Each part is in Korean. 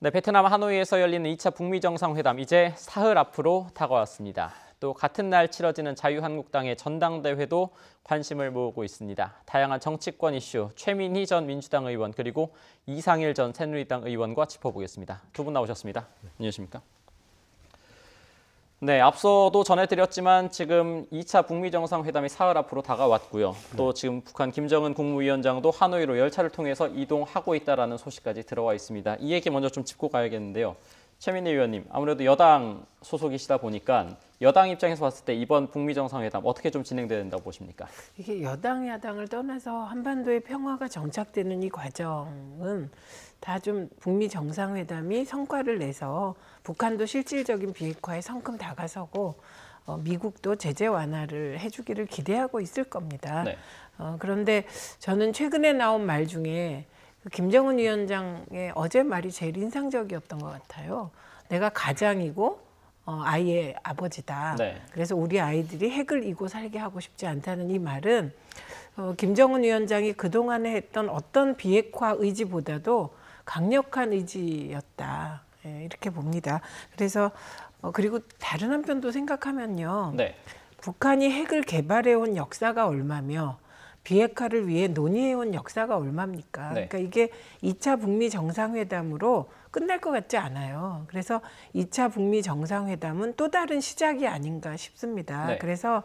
네, 베트남 하노이에서 열리는 2차 북미 정상회담 이제 사흘 앞으로 다가왔습니다. 또 같은 날 치러지는 자유한국당의 전당대회도 관심을 모으고 있습니다. 다양한 정치권 이슈, 최민희 전 민주당 의원 그리고 이상일 전 새누리당 의원과 짚어보겠습니다. 두 분 나오셨습니다. 안녕하십니까? 네, 앞서도 전해드렸지만 지금 2차 북미 정상회담이 사흘 앞으로 다가왔고요. 또 지금 북한 김정은 국무위원장도 하노이로 열차를 통해서 이동하고 있다는 소식까지 들어와 있습니다. 이 얘기 먼저 좀 짚고 가야겠는데요. 최민희 의원님, 아무래도 여당 소속이시다 보니까 여당 입장에서 봤을 때 이번 북미 정상회담 어떻게 좀 진행돼야 된다고 보십니까? 이게 여당 야당을 떠나서 한반도의 평화가 정착되는 이 과정은 다 좀 북미 정상회담이 성과를 내서 북한도 실질적인 비핵화에 성큼 다가서고 미국도 제재 완화를 해주기를 기대하고 있을 겁니다. 네. 그런데 저는 최근에 나온 말 중에 김정은 위원장의 어제 말이 제일 인상적이었던 것 같아요. 내가 가장이고 아이의 아버지다. 네. 그래서 우리 아이들이 핵을 이고 살게 하고 싶지 않다는 이 말은 김정은 위원장이 그동안에 했던 어떤 비핵화 의지보다도 강력한 의지였다. 이렇게 봅니다. 그래서 그리고 다른 한편도 생각하면요. 네. 북한이 핵을 개발해온 역사가 얼마며 비핵화를 위해 논의해온 역사가 얼마입니까? 네. 그러니까 이게 2차 북미 정상회담으로 끝날 것 같지 않아요. 그래서 2차 북미 정상회담은 또 다른 시작이 아닌가 싶습니다. 네. 그래서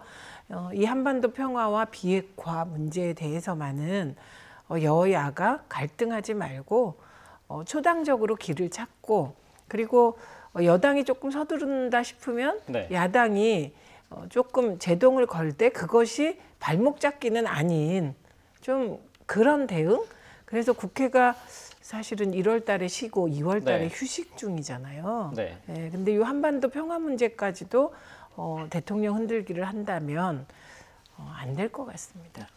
이 한반도 평화와 비핵화 문제에 대해서만은 여야가 갈등하지 말고 초당적으로 길을 찾고 그리고 여당이 조금 서두른다 싶으면 네. 야당이 조금 제동을 걸 때 그것이 발목 잡기는 아닌 좀 그런 대응? 그래서 국회가 사실은 1월 달에 쉬고 2월 달에 네. 휴식 중이잖아요. 네. 근데 이 한반도 평화 문제까지도 대통령 흔들기를 한다면 안 될 것 같습니다.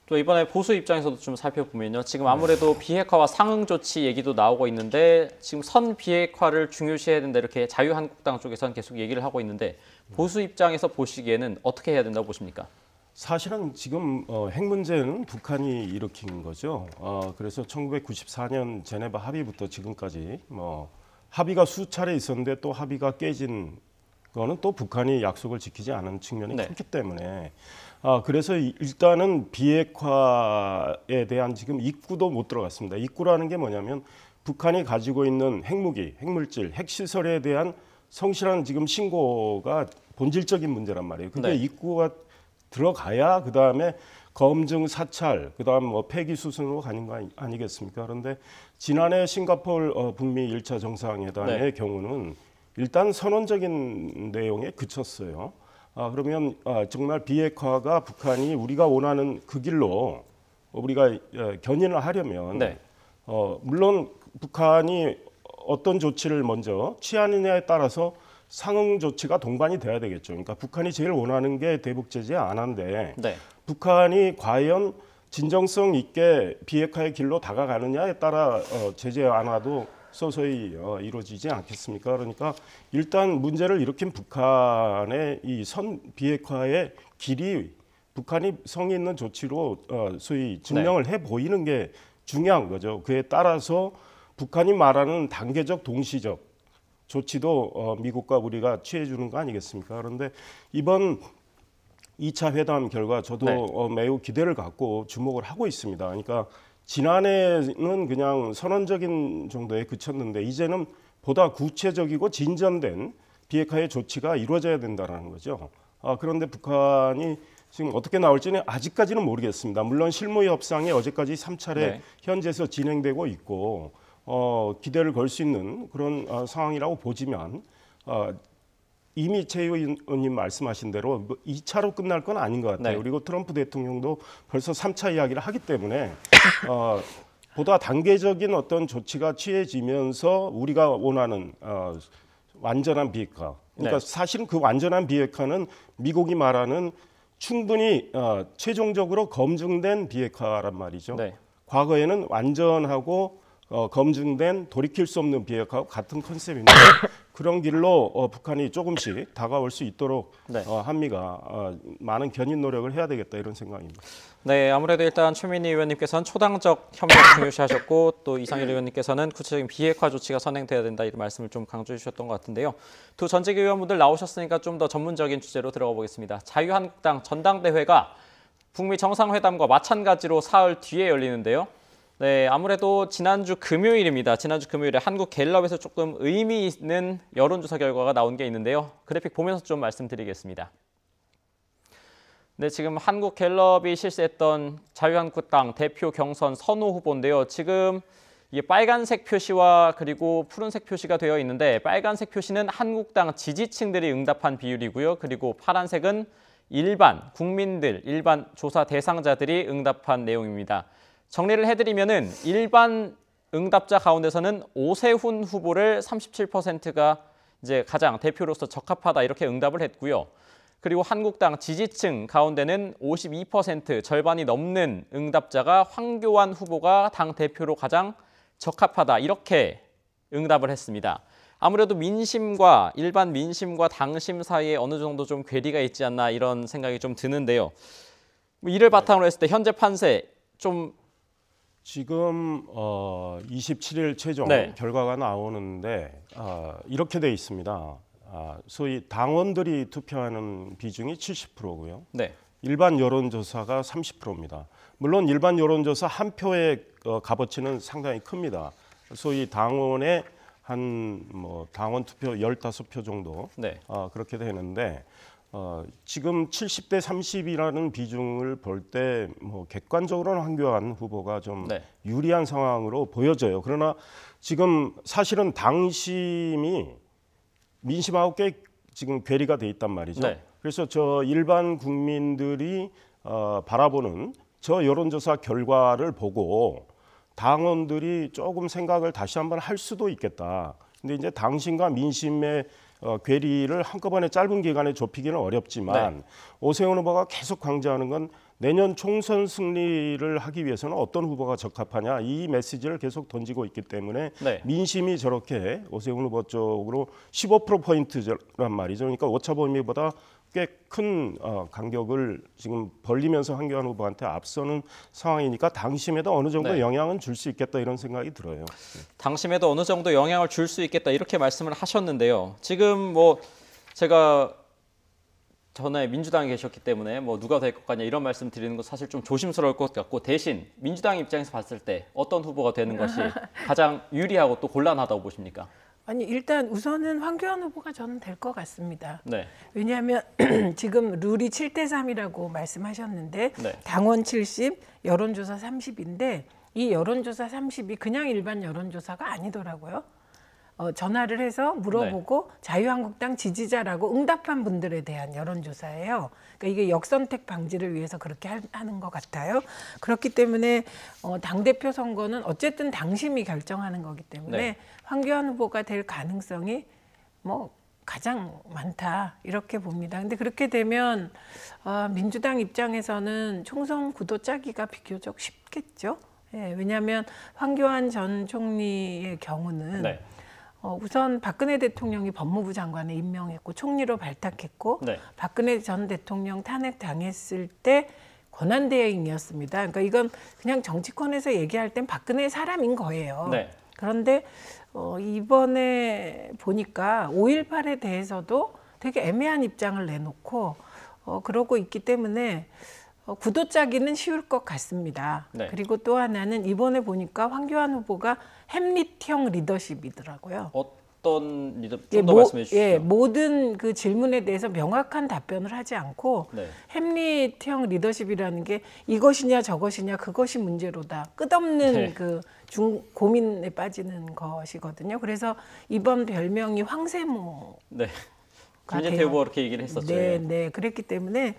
또 이번에 보수 입장에서도 좀 살펴보면요. 지금 아무래도 비핵화와 상응 조치 얘기도 나오고 있는데 지금 선 비핵화를 중요시해야 된다 이렇게 자유한국당 쪽에서는 계속 얘기를 하고 있는데 보수 입장에서 보시기에는 어떻게 해야 된다고 보십니까? 사실은 지금 핵 문제는 북한이 일으킨 거죠. 그래서 1994년 제네바 합의부터 지금까지 합의가 수차례 있었는데 또 합의가 깨진 거는 또 북한이 약속을 지키지 않은 측면이 네. 크기 때문에 그래서 일단은 비핵화에 대한 지금 입구도 못 들어갔습니다. 입구라는 게 뭐냐면 북한이 가지고 있는 핵무기, 핵물질, 핵시설에 대한 성실한 지금 신고가 본질적인 문제란 말이에요. 그게 네. 입구가 들어가야 그 다음에 검증, 사찰, 그 다음 폐기 수순으로 가는 거 아니겠습니까? 그런데 지난해 싱가포르 북미 1차 정상회담의 네. 경우는 일단 선언적인 내용에 그쳤어요. 그러면 정말 비핵화가 북한이 우리가 원하는 그 길로 우리가 견인을 하려면 네. 물론 북한이 어떤 조치를 먼저 취하느냐에 따라서 상응 조치가 동반이 돼야 되겠죠. 그러니까 북한이 제일 원하는 게 대북 제재 안 한데 네. 북한이 과연 진정성 있게 비핵화의 길로 다가가느냐에 따라 제재 완화도 서서히 이루어지지 않겠습니까? 그러니까 일단 문제를 일으킨 북한의 이 선 비핵화의 길이 북한이 성의 있는 조치로 소위 증명을 해 보이는 게 중요한 거죠. 그에 따라서 북한이 말하는 단계적 동시적 조치도 미국과 우리가 취해주는 거 아니겠습니까? 그런데 이번 2차 회담 결과 저도 네. 매우 기대를 갖고 주목을 하고 있습니다. 그러니까 지난해는 그냥 선언적인 정도에 그쳤는데 이제는 보다 구체적이고 진전된 비핵화의 조치가 이루어져야 된다는 거죠. 그런데 북한이 지금 어떻게 나올지는 아직까지는 모르겠습니다. 물론 실무 협상이 어제까지 3차례 네. 현지에서 진행되고 있고 기대를 걸 수 있는 그런 상황이라고 보지만 이미 최 의원님 말씀하신 대로 2차로 끝날 건 아닌 것 같아요. 네. 그리고 트럼프 대통령도 벌써 3차 이야기를 하기 때문에 보다 단계적인 어떤 조치가 취해지면서 우리가 원하는 완전한 비핵화. 그러니까 네. 사실은 그 완전한 비핵화는 미국이 말하는 충분히 최종적으로 검증된 비핵화란 말이죠. 네. 과거에는 완전하고 검증된 돌이킬 수 없는 비핵화와 같은 컨셉인데 그런 길로 북한이 조금씩 다가올 수 있도록 네. 한미가 많은 견인 노력을 해야 되겠다 이런 생각입니다. 네, 아무래도 일단 최민희 의원님께서는 초당적 협력 중요시하셨고 또 이상일 의원님께서는 구체적인 비핵화 조치가 선행돼야 된다 이런 말씀을 좀 강조해 주셨던 것 같은데요. 두 전직 의원분들 나오셨으니까 좀 더 전문적인 주제로 들어가 보겠습니다. 자유한국당 전당대회가 북미 정상회담과 마찬가지로 사흘 뒤에 열리는데요. 네, 아무래도 지난주 금요일입니다. 지난주 금요일에 한국갤럽에서 조금 의미 있는 여론조사 결과가 나온 게 있는데요. 그래픽 보면서 좀 말씀드리겠습니다. 네, 지금 한국갤럽이 실시했던 자유한국당 대표 경선 선호 후보인데요. 지금 이게 빨간색 표시와 그리고 푸른색 표시가 되어 있는데 빨간색 표시는 한국당 지지층들이 응답한 비율이고요. 그리고 파란색은 일반 국민들, 일반 조사 대상자들이 응답한 내용입니다. 정리를 해드리면은 일반 응답자 가운데서는 오세훈 후보를 37%가 이제 가장 대표로서 적합하다 이렇게 응답을 했고요. 그리고 한국당 지지층 가운데는 52% 절반이 넘는 응답자가 황교안 후보가 당 대표로 가장 적합하다 이렇게 응답을 했습니다. 아무래도 민심과 일반 민심과 당심 사이에 어느 정도 좀 괴리가 있지 않나 이런 생각이 좀 드는데요. 이를 바탕으로 했을 때 현재 판세 좀 지금 27일 최종 네. 결과가 나오는데 이렇게 돼 있습니다. 소위 당원들이 투표하는 비중이 70%고요. 네. 일반 여론조사가 30%입니다. 물론 일반 여론조사 한 표의 값어치는 상당히 큽니다. 소위 당원의 한 당원 투표 15표 정도 네. 그렇게 되는데 지금 70대 30이라는 비중을 볼 때 객관적으로는 황교안 후보가 좀 네. 유리한 상황으로 보여져요. 그러나 지금 사실은 당심이 민심하고 꽤 지금 괴리가 돼 있단 말이죠. 네. 그래서 저 일반 국민들이 바라보는 저 여론조사 결과를 보고 당원들이 조금 생각을 다시 한번 할 수도 있겠다. 근데 이제 당심과 민심의 괴리를 한꺼번에 짧은 기간에 좁히기는 어렵지만 네. 오세훈 후보가 계속 강조하는 건 내년 총선 승리를 하기 위해서는 어떤 후보가 적합하냐 이 메시지를 계속 던지고 있기 때문에 네. 민심이 저렇게 오세훈 후보 쪽으로 15%포인트란 말이죠. 그러니까 오차 범위보다 꽤 큰 간격을 지금 벌리면서 황교안 후보한테 앞서는 상황이니까 당심에도 어느 정도 네. 영향은 줄 수 있겠다 이런 생각이 들어요. 당심에도 어느 정도 영향을 줄 수 있겠다 이렇게 말씀을 하셨는데요. 지금 제가 전에 민주당에 계셨기 때문에 누가 될 것 같냐 이런 말씀 드리는 거 사실 좀 조심스러울 것 같고 대신 민주당 입장에서 봤을 때 어떤 후보가 되는 것이 가장 유리하고 또 곤란하다고 보십니까? 아니 일단 우선은 황교안 후보가 저는 될 것 같습니다. 네. 왜냐하면 지금 룰이 7대 3이라고 말씀하셨는데 네. 당원 70, 여론조사 30인데 이 여론조사 30이 그냥 일반 여론조사가 아니더라고요. 전화를 해서 물어보고 자유한국당 지지자라고 응답한 분들에 대한 여론조사예요. 그러니까 이게 역선택 방지를 위해서 그렇게 하는 것 같아요. 그렇기 때문에 당대표 선거는 어쨌든 당심이 결정하는 거기 때문에 네. 황교안 후보가 될 가능성이 가장 많다 이렇게 봅니다. 근데 그렇게 되면 민주당 입장에서는 총선 구도 짜기가 비교적 쉽겠죠. 예, 왜냐하면 황교안 전 총리의 경우는 네. 우선 박근혜 대통령이 법무부 장관에 임명했고 총리로 발탁했고 네. 박근혜 전 대통령 탄핵 당했을 때 권한대행이었습니다. 그러니까 이건 그냥 정치권에서 얘기할 땐 박근혜 사람인 거예요. 네. 그런데 이번에 보니까 5.18에 대해서도 되게 애매한 입장을 내놓고 그러고 있기 때문에 구도 짜기는 쉬울 것 같습니다. 네. 그리고 또 하나는 이번에 보니까 황교안 후보가 햄릿형 리더십이더라고요. 어떤 리더 좀 더 말씀해 주시죠. 예, 모든 그 질문에 대해서 명확한 답변을 하지 않고 네. 햄릿형 리더십이라는 게 이것이냐 저것이냐 그것이 문제로다. 끝없는 네. 그 고민에 빠지는 것이거든요. 그래서 이번 별명이 황세모. 네. 김진태 후보가 그렇게 얘기를 했었죠. 네, 예. 네. 그랬기 때문에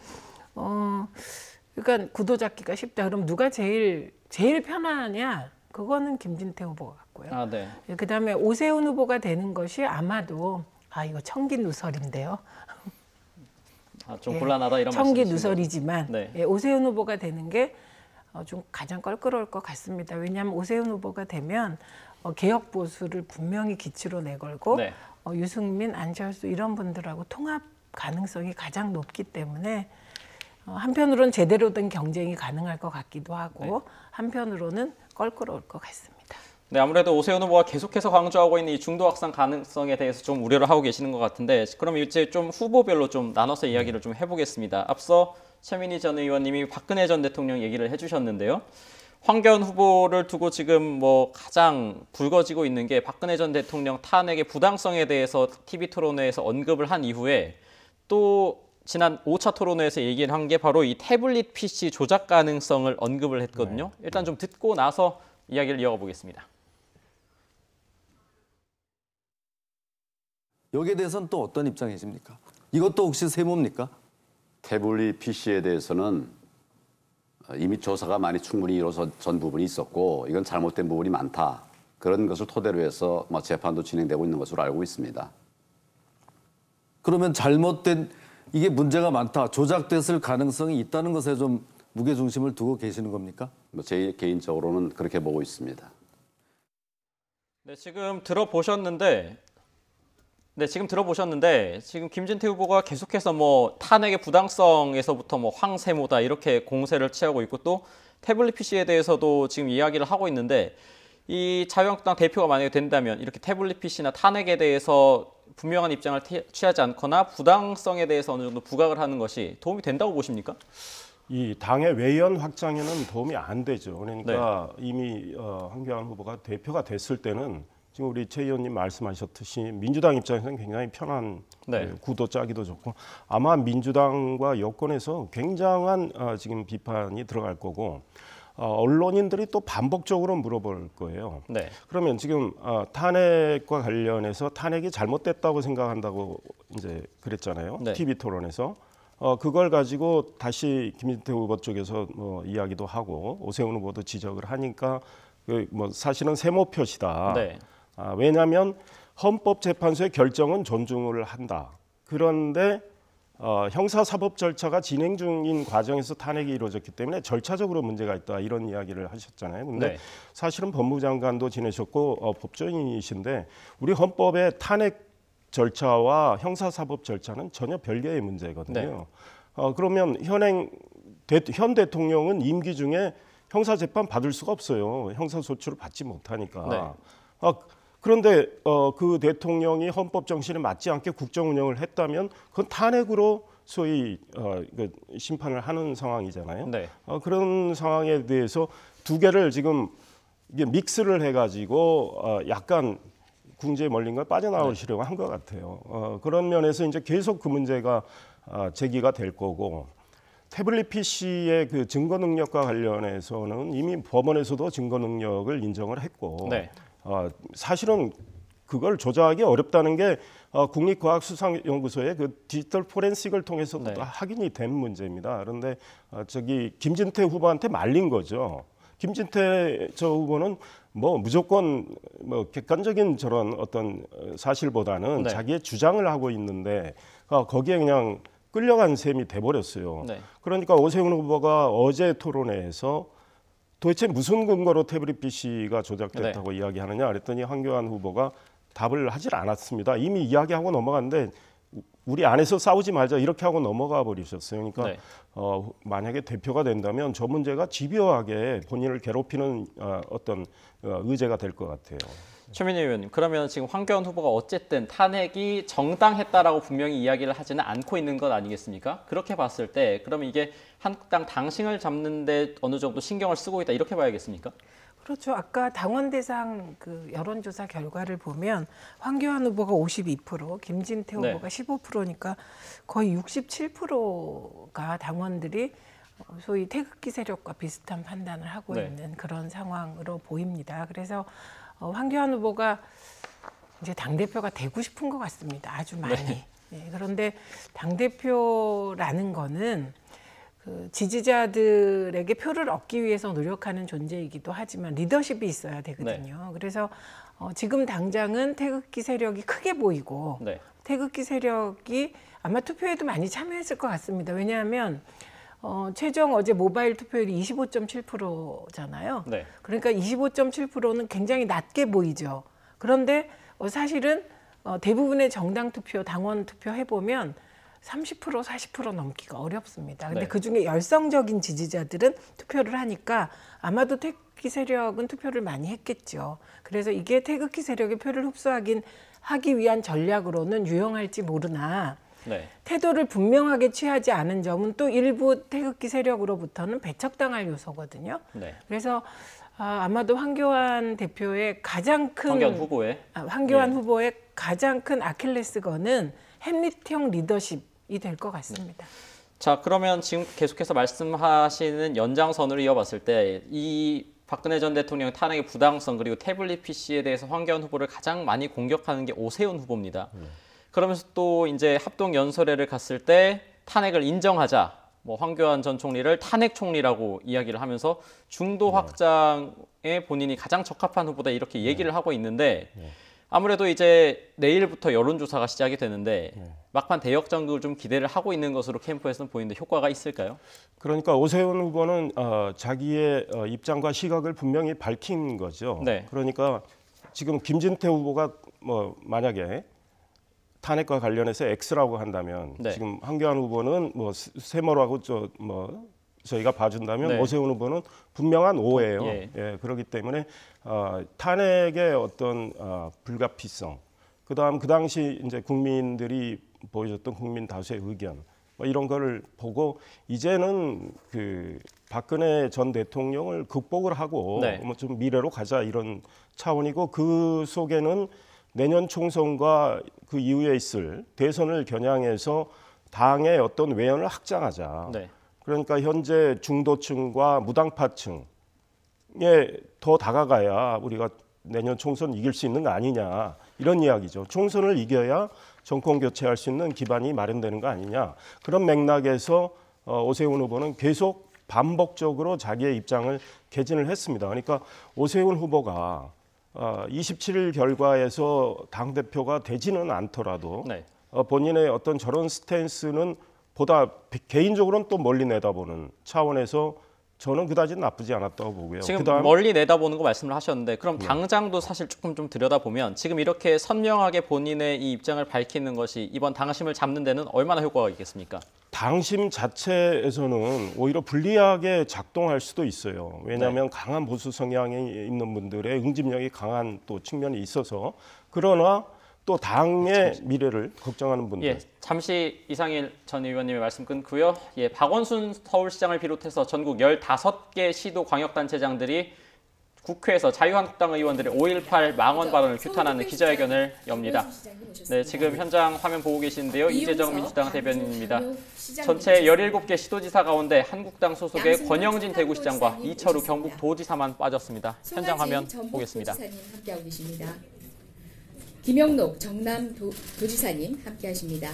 그러니까 구도 잡기가 쉽다. 그럼 누가 제일 편하냐? 그거는 김진태 후보가 같고요. 아, 네. 그다음에 오세훈 후보가 되는 것이 아마도 이거 청기 누설인데요. 좀 곤란하다 이런 청기 말씀이시죠? 누설이지만 네. 오세훈 후보가 되는 게 좀 가장 껄끄러울 것 같습니다. 왜냐하면 오세훈 후보가 되면 개혁 보수를 분명히 기치로 내걸고 네. 유승민, 안철수 이런 분들하고 통합 가능성이 가장 높기 때문에 한편으로는 제대로 된 경쟁이 가능할 것 같기도 하고 네. 한편으로는 껄끄러울 것 같습니다. 네, 아무래도 오세훈 후보가 계속해서 강조하고 있는 이 중도 확산 가능성에 대해서 좀 우려를 하고 계시는 것 같은데, 그럼 이제 좀 후보별로 좀 나눠서 이야기를 좀 해보겠습니다. 앞서 최민희 전 의원님이 박근혜 전 대통령 얘기를 해주셨는데요. 황교안 후보를 두고 지금 뭐 가장 불거지고 있는 게 박근혜 전 대통령 탄핵의 부당성에 대해서 TV 토론회에서 언급을 한 이후에 또 지난 5차 토론회에서 얘기를 한 게 바로 이 태블릿 PC 조작 가능성을 언급을 했거든요. 일단 좀 듣고 나서 이야기를 이어가 보겠습니다. 여기에 대해서는 또 어떤 입장이십니까? 이것도 혹시 세모입니까? 태블릿 PC에 대해서는 이미 조사가 많이 충분히 이루어진 부분이 있었고 이건 잘못된 부분이 많다. 그런 것을 토대로 해서 재판도 진행되고 있는 것으로 알고 있습니다. 그러면 잘못된 이게 문제가 많다, 조작됐을 가능성이 있다는 것에 좀 무게중심을 두고 계시는 겁니까? 제 개인적으로는 그렇게 보고 있습니다. 네, 지금 들어보셨는데 지금 김진태 후보가 계속해서 뭐 탄핵의 부당성에서부터 뭐 황세모다 이렇게 공세를 취하고 있고 또 태블릿 PC에 대해서도 지금 이야기를 하고 있는데 이 자유한국당 대표가 만약에 된다면 이렇게 태블릿 PC나 탄핵에 대해서 분명한 입장을 취하지 않거나 부당성에 대해서 어느 정도 부각을 하는 것이 도움이 된다고 보십니까? 이 당의 외연 확장에는 도움이 안 되죠. 그러니까 이미 황교안 후보가 대표가 됐을 때는 지금 우리 최 의원님 말씀하셨듯이 민주당 입장에서는 굉장히 편한 구도 짜기도 좋고 아마 민주당과 여권에서 굉장한 지금 비판이 들어갈 거고 언론인들이 또 반복적으로 물어볼 거예요. 네. 그러면 지금 탄핵과 관련해서 탄핵이 잘못됐다고 생각한다고 이제 그랬잖아요. 네. TV 토론에서. 그걸 가지고 다시 김진태 후보 쪽에서 뭐 이야기도 하고 오세훈 후보도 지적을 하니까 뭐 사실은 세모표시다. 네. 왜냐하면 헌법재판소의 결정은 존중을 한다. 그런데 형사사법 절차가 진행 중인 과정에서 탄핵이 이루어졌기 때문에 절차적으로 문제가 있다 이런 이야기를 하셨잖아요. 근데 네. 사실은 법무장관도 지내셨고 법조인이신데 우리 헌법의 탄핵 절차와 형사사법 절차는 전혀 별개의 문제거든요. 그러면 현 대통령은 임기 중에 형사재판 받을 수가 없어요. 형사소추를 받지 못하니까. 그런데 그 대통령이 헌법 정신에 맞지 않게 국정 운영을 했다면 그건 탄핵으로 소위 심판을 하는 상황이잖아요. 네. 그런 상황에 대해서 두 개를 지금 이게 믹스를 해가지고 약간 궁지에 몰린 걸 빠져나오시려고 한 것 같아요. 그런 면에서 이제 계속 그 문제가 제기가 될 거고 태블릿 PC의 그 증거 능력과 관련해서는 이미 법원에서도 증거 능력을 인정을 했고 사실은 그걸 조작하기 어렵다는 게 국립과학수사연구소의 그 디지털 포렌식을 통해서도 다 확인이 된 문제입니다. 그런데 김진태 후보한테 말린 거죠. 김진태 후보는 뭐 무조건 뭐 객관적인 저런 어떤 사실보다는 자기의 주장을 하고 있는데 거기에 그냥 끌려간 셈이 돼버렸어요. 그러니까 오세훈 후보가 어제 토론회에서 도대체 무슨 근거로 태블릿 PC가 조작됐다고 이야기하느냐 그랬더니 황교안 후보가 답을 하질 않았습니다. 이미 이야기하고 넘어갔는데 우리 안에서 싸우지 말자 이렇게 하고 넘어가 버리셨어요. 그러니까 만약에 대표가 된다면 저 문제가 집요하게 본인을 괴롭히는 어떤 의제가 될 것 같아요. 최민희 의원님, 그러면 지금 황교안 후보가 어쨌든 탄핵이 정당했다라고 분명히 이야기를 하지는 않고 있는 것 아니겠습니까? 그렇게 봤을 때 그러면 이게 한국당 당신을 잡는 데 어느 정도 신경을 쓰고 있다 이렇게 봐야겠습니까? 그렇죠. 아까 당원 대상 그 여론조사 결과를 보면 황교안 후보가 52%, 김진태 후보가 15%니까 거의 67%가 당원들이 소위 태극기 세력과 비슷한 판단을 하고 있는 그런 상황으로 보입니다. 그래서 황교안 후보가 이제 당대표가 되고 싶은 것 같습니다. 아주 많이. 그런데 당대표라는 거는 그 지지자들에게 표를 얻기 위해서 노력하는 존재이기도 하지만 리더십이 있어야 되거든요. 그래서 지금 당장은 태극기 세력이 크게 보이고 태극기 세력이 아마 투표에도 많이 참여했을 것 같습니다. 왜냐하면 최종 어제 모바일 투표율이 25.7%잖아요. 네. 그러니까 25.7%는 굉장히 낮게 보이죠. 그런데 사실은 대부분의 정당 투표, 당원 투표 해보면 30%, 40% 넘기가 어렵습니다. 근데 네. 그중에 열성적인 지지자들은 투표를 하니까 아마도 태극기 세력은 투표를 많이 했겠죠. 그래서 이게 태극기 세력의 표를 하기 위한 전략으로는 유용할지 모르나 네. 태도를 분명하게 취하지 않은 점은 또 일부 태극기 세력으로부터는 배척당할 요소거든요. 네. 그래서 아마도 황교안 대표의 가장 큰 황교안 후보의 황교안 예. 후보의 가장 큰 아킬레스건은 햄릿형 리더십이 될 것 같습니다. 자, 그러면 지금 계속해서 말씀하시는 연장선으로 이어봤을 때 이 박근혜 전 대통령 탄핵의 부당성 그리고 태블릿 PC에 대해서 황교안 후보를 가장 많이 공격하는 게 오세훈 후보입니다. 그러면서 또 이제 합동 연설회를 갔을 때 탄핵을 인정하자. 뭐 황교안 전 총리를 탄핵 총리라고 이야기를 하면서 중도 확장에 본인이 가장 적합한 후보다 이렇게 얘기를 하고 있는데 아무래도 이제 내일부터 여론조사가 시작이 되는데 막판 대역 전국을 좀 기대를 하고 있는 것으로 캠프에서는 보이는데 효과가 있을까요? 그러니까 오세훈 후보는 자기의 입장과 시각을 분명히 밝힌 거죠. 네. 그러니까 지금 김진태 후보가 뭐 만약에 탄핵과 관련해서 X라고 한다면 네. 지금 황교안 후보는 뭐 세모라고 저희가 봐준다면 네. 오세훈 후보는 분명한 O예요. 예. 예, 그렇기 때문에 탄핵의 어떤 불가피성, 그다음 그 당시 이제 국민들이 보여줬던 국민 다수의 의견 뭐 이런 거를 보고 이제는 그 박근혜 전 대통령을 극복을 하고 네. 뭐 좀 미래로 가자 이런 차원이고 그 속에는 내년 총선과 그 이후에 있을 대선을 겨냥해서 당의 어떤 외연을 확장하자. 네. 그러니까 현재 중도층과 무당파층에 더 다가가야 우리가 내년 총선 이길 수 있는 거 아니냐 이런 이야기죠. 총선을 이겨야 정권 교체할 수 있는 기반이 마련되는 거 아니냐. 그런 맥락에서 오세훈 후보는 계속 반복적으로 자기의 입장을 개진을 했습니다. 그러니까 오세훈 후보가 27일 결과에서 당대표가 되지는 않더라도 네. 본인의 어떤 저런 스탠스는 보다 개인적으로는 또 멀리 내다보는 차원에서 저는 그다지 나쁘지 않았다고 보고요. 지금 그다음 멀리 내다보는 거 말씀을 하셨는데 그럼 당장도 사실 조금 좀 들여다보면 지금 이렇게 선명하게 본인의 이 입장을 밝히는 것이 이번 당심을 잡는 데는 얼마나 효과가 있겠습니까? 당심 자체에서는 오히려 불리하게 작동할 수도 있어요. 왜냐하면 강한 보수 성향이 있는 분들의 응집력이 강한 또 측면이 있어서 그러나 또 당의 미래를 걱정하는 분들. 예, 잠시 이상일 전 의원님의 말씀 끊고요. 예, 박원순 서울시장을 비롯해서 전국 15개 시도 광역단체장들이 국회에서 자유한국당 의원들의 5.18 망언 발언을 규탄하는 기자회견을 엽니다. 네, 지금 현장 화면 보고 계시는데요. 이재정 민주당 대변인입니다. 전체 17개 시도지사 가운데 한국당 소속의 권영진 대구시장과 이철우 경북도지사만 빠졌습니다. 현장 화면 보겠습니다. 함께하고 계십니다. 김영록 정남도지사님 함께하십니다.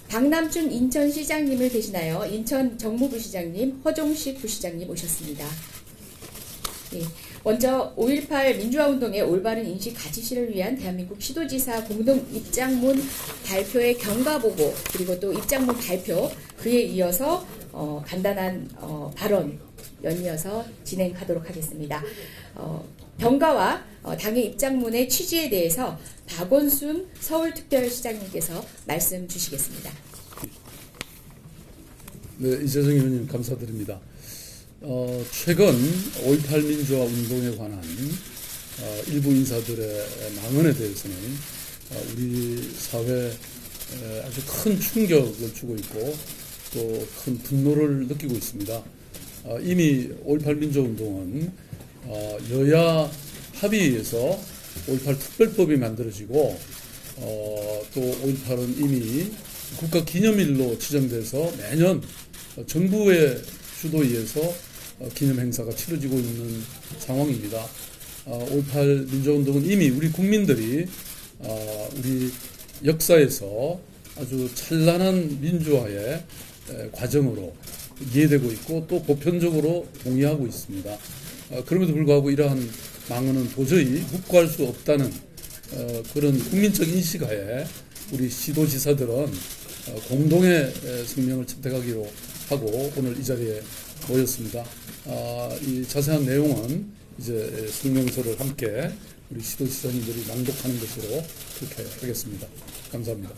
박남춘 인천시장님을 대신하여 인천 정무부시장님, 허종식 부시장님 오셨습니다. 예, 먼저 5.18 민주화운동의 올바른 인식 가치실을 위한 대한민국 시도지사 공동 입장문 발표의 경과보고 그리고 또 입장문 발표 그에 이어서 간단한 발언 연이어서 진행하도록 하겠습니다. 병가와 당의 입장문의 취지에 대해서 박원순 서울특별시장님께서 말씀 주시겠습니다. 네, 이재정 의원님 감사드립니다. 최근 5.18 민주화 운동에 관한 일부 인사들의 망언에 대해서는 우리 사회에 아주 큰 충격을 주고 있고 또 큰 분노를 느끼고 있습니다. 이미 5.18 민주화 운동은 여야 합의에서 5.18 특별법이 만들어지고 또 5.18은 이미 국가기념일로 지정돼서 매년 정부의 주도에서 기념 행사가 치러지고 있는 상황입니다. 5.18 민주화운동은 이미 우리 국민들이 우리 역사에서 아주 찬란한 민주화의 과정으로 이해되고 있고 또 보편적으로 동의하고 있습니다. 그럼에도 불구하고 이러한 망언은 도저히 묵과할 수 없다는 그런 국민적 인식하에 우리 시도지사들은 공동의 성명을 채택하기로 하고 오늘 이 자리에 모였습니다. 이 자세한 내용은 이제 성명서를 함께 우리 시도지사님들이 낭독하는 것으로 그렇게 하겠습니다. 감사합니다.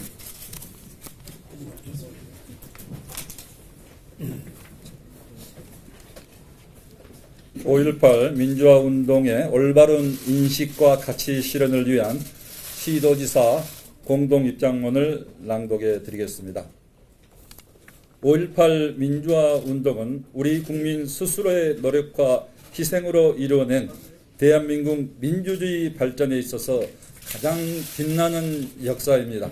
(5.18) 민주화운동의 올바른 인식과 가치 실현을 위한 시도지사 공동입장문을 낭독해 드리겠습니다. (5.18) 민주화운동은 우리 국민 스스로의 노력과 희생으로 이루어낸 대한민국 민주주의 발전에 있어서 가장 빛나는 역사입니다.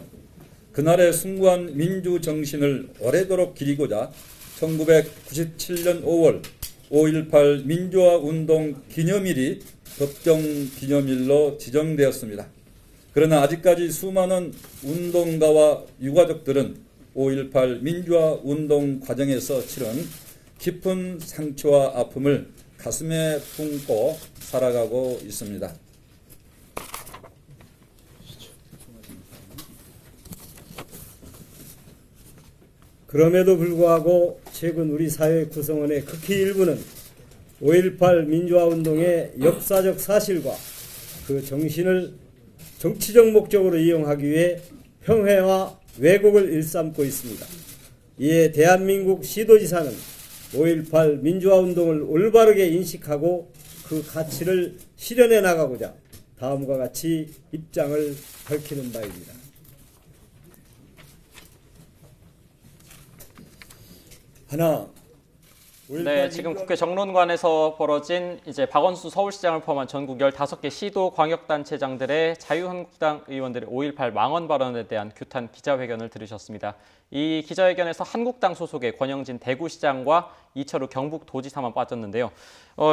그날의 숭고한 민주정신을 오래도록 기리고자 1997년 5월 5.18 민주화운동 기념일이 법정기념일로 지정되었습니다. 그러나 아직까지 수많은 운동가와 유가족들은 5.18 민주화운동 과정에서 치른 깊은 상처와 아픔을 가슴에 품고 살아가고 있습니다. 그럼에도 불구하고 최근 우리 사회 구성원의 극히 일부는 5.18 민주화운동의 역사적 사실과 그 정신을 정치적 목적으로 이용하기 위해 폄훼와 왜곡을 일삼고 있습니다. 이에 대한민국 시도지사는 5.18 민주화운동을 올바르게 인식하고 그 가치를 실현해 나가고자 다음과 같이 입장을 밝히는 바입니다. 하나, 네, 지금 국회 정론관에서 벌어진 이제 박원순 서울시장을 포함한 전국 15개 시도 광역단체장들의 자유한국당 의원들의 5.18 망언 발언에 대한 규탄 기자회견을 들으셨습니다. 이 기자회견에서 한국당 소속의 권영진 대구시장과 이철우 경북도지사만 빠졌는데요.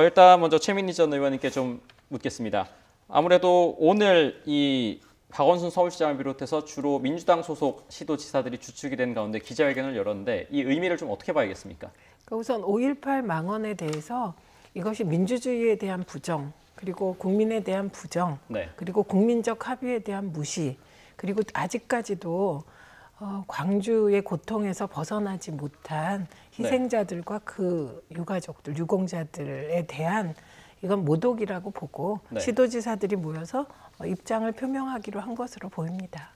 일단 먼저 최민희 전 의원님께 좀 묻겠습니다. 아무래도 오늘 이 박원순 서울시장을 비롯해서 주로 민주당 소속 시도지사들이 주축이 된 가운데 기자회견을 열었는데 이 의미를 좀 어떻게 봐야겠습니까? 우선 5.18 망언에 대해서 이것이 민주주의에 대한 부정, 그리고 국민에 대한 부정, 네. 그리고 국민적 합의에 대한 무시, 그리고 아직까지도 광주의 고통에서 벗어나지 못한 희생자들과 그 유가족들, 유공자들에 대한 이건 모독이라고 보고 네. 시도지사들이 모여서 입장을 표명하기로 한 것으로 보입니다.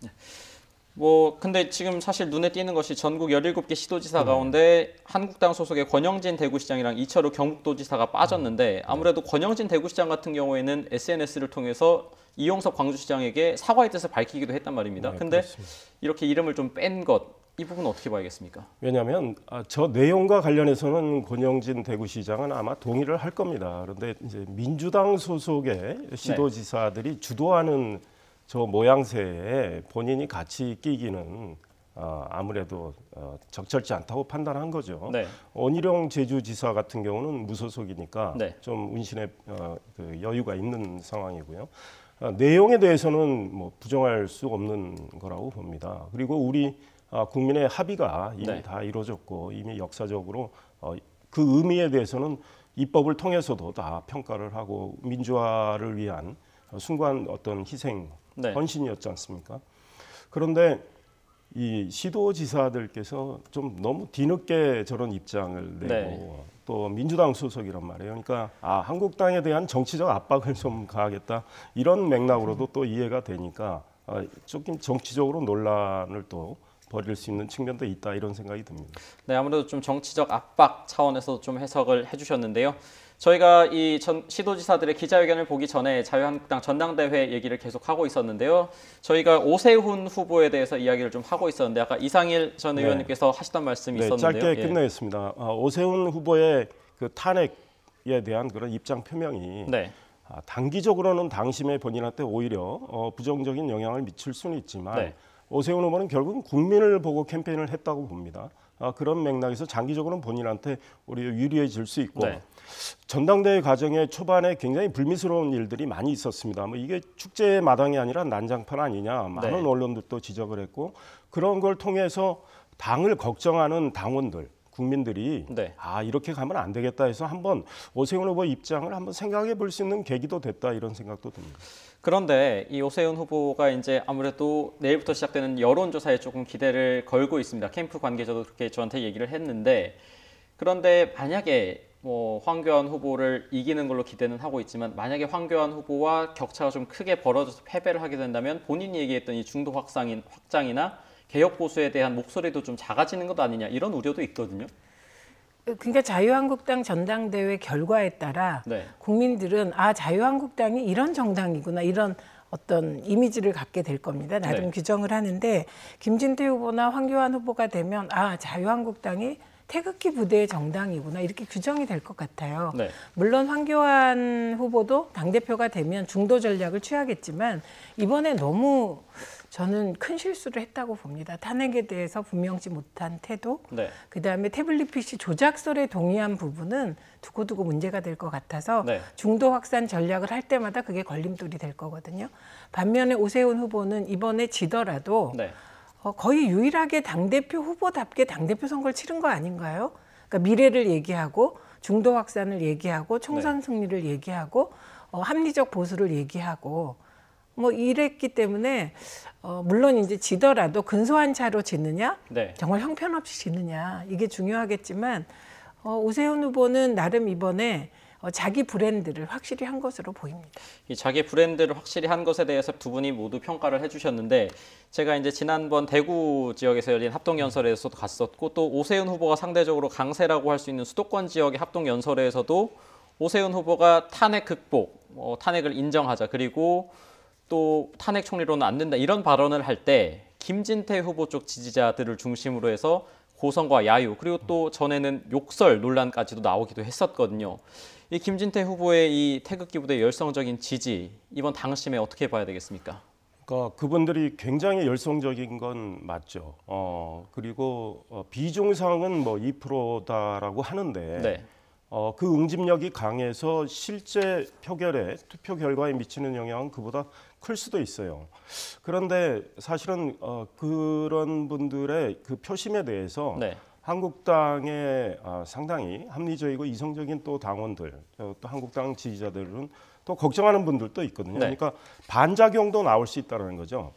근데 지금 사실 눈에 띄는 것이 전국 17개 시도지사 가운데 한국당 소속의 권영진 대구시장이랑 이철우 경북도지사가 빠졌는데 아무래도 권영진 대구시장 같은 경우에는 SNS를 통해서 이용섭 광주시장에게 사과의 뜻을 밝히기도 했단 말입니다. 근데 그렇습니다. 이렇게 이름을 좀 뺀 것, 이 부분은 어떻게 봐야겠습니까? 왜냐하면 저 내용과 관련해서는 권영진 대구시장은 아마 동의를 할 겁니다. 그런데 이제 민주당 소속의 시도지사들이 주도하는 저 모양새에 본인이 같이 끼기는 아무래도 적절치 않다고 판단한 거죠. 네. 원희룡 제주지사 같은 경우는 무소속이니까 네. 좀 운신의 그 여유가 있는 상황이고요. 내용에 대해서는 뭐 부정할 수 없는 거라고 봅니다. 그리고 우리 국민의 합의가 이미 네. 다 이루어졌고 이미 역사적으로 그 의미에 대해서는 입법을 통해서도 다 평가를 하고 민주화를 위한 숭고한 어떤 희생, 네. 헌신이었지 않습니까? 그런데 이 시도지사들께서 좀 너무 뒤늦게 저런 입장을 내고 네. 또 민주당 소속이란 말이에요. 그러니까 한국당에 대한 정치적 압박을 좀 가하겠다 이런 맥락으로도 또 이해가 되니까 조금 정치적으로 논란을 또 벌일 수 있는 측면도 있다 이런 생각이 듭니다. 네, 아무래도 좀 정치적 압박 차원에서 좀 해석을 해주셨는데요. 저희가 이 시도지사들의 기자회견을 보기 전에 자유한국당 전당대회 얘기를 계속 하고 있었는데요. 저희가 오세훈 후보에 대해서 이야기를 좀 하고 있었는데 아까 이상일 전 의원님께서 하시던 말씀이 있었는데요. 짧게 끝내겠습니다. 오세훈 후보의 그 탄핵에 대한 그런 입장 표명이 네. 단기적으로는 당심의 본인한테 오히려 부정적인 영향을 미칠 수는 있지만 네. 오세훈 후보는 결국은 국민을 보고 캠페인을 했다고 봅니다. 그런 맥락에서 장기적으로는 본인한테 오히려 유리해질 수 있고 네. 전당대회 과정에 초반에 굉장히 불미스러운 일들이 많이 있었습니다. 뭐 이게 축제의 마당이 아니라 난장판 아니냐 많은 네. 언론들도 지적을 했고 그런 걸 통해서 당을 걱정하는 당원들 국민들이 네. 이렇게 가면 안 되겠다 해서 한번 오세훈 후보 입장을 한번 생각해 볼 수 있는 계기도 됐다 이런 생각도 듭니다. 그런데 이 오세훈 후보가 이제 아무래도 내일부터 시작되는 여론조사에 조금 기대를 걸고 있습니다. 캠프 관계자도 그렇게 저한테 얘기를 했는데 그런데 만약에 뭐 황교안 후보를 이기는 걸로 기대는 하고 있지만 만약에 황교안 후보와 격차가 좀 크게 벌어져서 패배를 하게 된다면 본인이 얘기했던 이 중도 확장이나 개혁 보수에 대한 목소리도 좀 작아지는 것 아니냐 이런 우려도 있거든요. 그러니까 자유한국당 전당대회 결과에 따라 네. 국민들은 아 자유한국당이 이런 정당이구나 이런 어떤 이미지를 갖게 될 겁니다. 나름 네. 규정을 하는데 김진태 후보나 황교안 후보가 되면 아 자유한국당이 태극기 부대의 정당이구나 이렇게 규정이 될 것 같아요. 네. 물론 황교안 후보도 당대표가 되면 중도 전략을 취하겠지만 이번에 너무 저는 큰 실수를 했다고 봅니다. 탄핵에 대해서 분명치 못한 태도, 네. 그다음에 태블릿 PC 조작설에 동의한 부분은 두고두고 문제가 될 것 같아서 네. 중도 확산 전략을 할 때마다 그게 걸림돌이 될 거거든요. 반면에 오세훈 후보는 이번에 지더라도 네. 거의 유일하게 당대표 후보답게 당대표 선거를 치른 거 아닌가요? 그러니까 미래를 얘기하고 중도 확산을 얘기하고 총선 승리를 얘기하고 합리적 보수를 얘기하고 뭐 이랬기 때문에 물론 이제 지더라도 근소한 차로 지느냐 네. 정말 형편없이 지느냐 이게 중요하겠지만 오세훈 후보는 나름 이번에 자기 브랜드를 확실히 한 것으로 보입니다. 이 자기 브랜드를 확실히 한 것에 대해서 두 분이 모두 평가를 해주셨는데 제가 이제 지난번 대구 지역에서 열린 합동연설에서도 갔었고 또 오세훈 후보가 상대적으로 강세라고 할 수 있는 수도권 지역의 합동연설에서도 오세훈 후보가 탄핵 극복, 탄핵을 인정하자 그리고 또 탄핵 총리로는 안 된다 이런 발언을 할 때 김진태 후보 쪽 지지자들을 중심으로 해서 고성과 야유 그리고 또 전에는 욕설 논란까지도 나오기도 했었거든요. 이 김진태 후보의 이 태극기 부대의 열성적인 지지 이번 당심에 어떻게 봐야 되겠습니까? 그러니까 그분들이 굉장히 열성적인 건 맞죠. 그리고 비중상은 뭐 2%다라고 하는데 네. 그 응집력이 강해서 실제 표결에 투표 결과에 미치는 영향은 그보다 클 수도 있어요. 그런데 사실은 그런 분들의 그 표심에 대해서 네. 한국당의 상당히 합리적이고 이성적인 또 당원들, 또 한국당 지지자들은 또 걱정하는 분들도 있거든요. 네. 그러니까 반작용도 나올 수 있다는 거죠.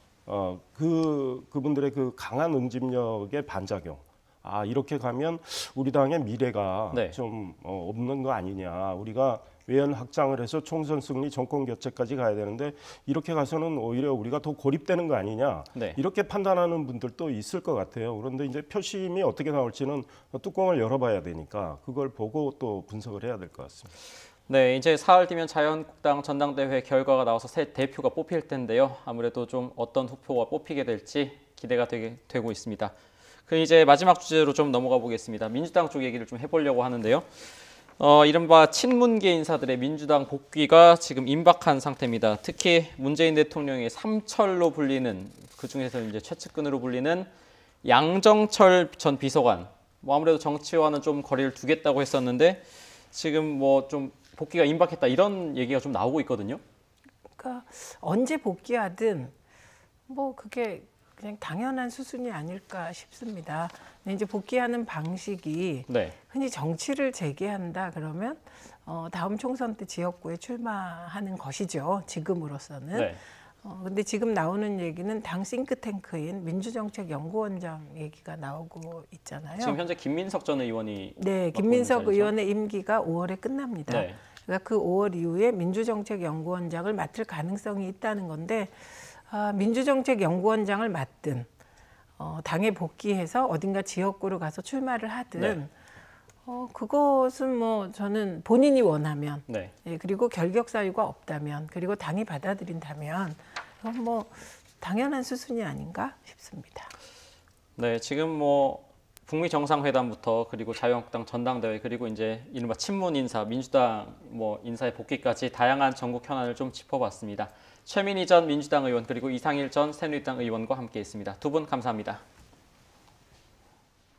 그분들의 그 강한 응집력의 반작용. 이렇게 가면 우리 당의 미래가 네. 좀 없는 거 아니냐. 우리가 외연 확장을 해서 총선 승리, 정권 교체까지 가야 되는데 이렇게 가서는 오히려 우리가 더 고립되는 거 아니냐. 네. 이렇게 판단하는 분들도 있을 것 같아요. 그런데 이제 표심이 어떻게 나올지는 뚜껑을 열어봐야 되니까 그걸 보고 또 분석을 해야 될 것 같습니다. 네, 이제 사흘 뒤면 자유한국당 전당대회 결과가 나와서 새 대표가 뽑힐 텐데요. 아무래도 좀 어떤 후보가 뽑히게 될지 기대가 되고 있습니다. 그 이제 마지막 주제로 좀 넘어가 보겠습니다. 민주당 쪽 얘기를 좀 해보려고 하는데요. 이른바 친문계 인사들의 민주당 복귀가 지금 임박한 상태입니다. 특히 문재인 대통령의 삼철로 불리는 그 중에서 이제 최측근으로 불리는 양정철 전 비서관. 뭐 아무래도 정치와는 좀 거리를 두겠다고 했었는데 지금 뭐 좀 복귀가 임박했다 이런 얘기가 좀 나오고 있거든요. 그러니까 언제 복귀하든 뭐 그게 그냥 당연한 수순이 아닐까 싶습니다. 근데 이제 복귀하는 방식이 네. 흔히 정치를 재개한다 그러면 다음 총선 때 지역구에 출마하는 것이죠. 지금으로서는. 네. 근데 지금 나오는 얘기는 당 싱크탱크인 민주정책연구원장 얘기가 나오고 있잖아요. 지금 현재 김민석 전 의원이 네, 김민석 의원의 임기가 5월에 끝납니다. 네. 그러니까 그 5월 이후에 민주정책연구원장을 맡을 가능성이 있다는 건데 민주정책연구원장을 맡든 당에 복귀해서 어딘가 지역구로 가서 출마를 하든 네. 그것은 뭐 저는 본인이 원하면 네. 그리고 결격 사유가 없다면 그리고 당이 받아들인다면 그건 뭐 당연한 수순이 아닌가 싶습니다. 네, 지금 뭐 북미 정상회담부터 그리고 자유한국당 전당대회 그리고 이제 이른바 친문 인사, 민주당 뭐 인사의 복귀까지 다양한 전국 현안을 좀 짚어봤습니다. 최민희 전 민주당 의원 그리고 이상일 전 새누리당 의원과 함께했습니다. 두 분 감사합니다.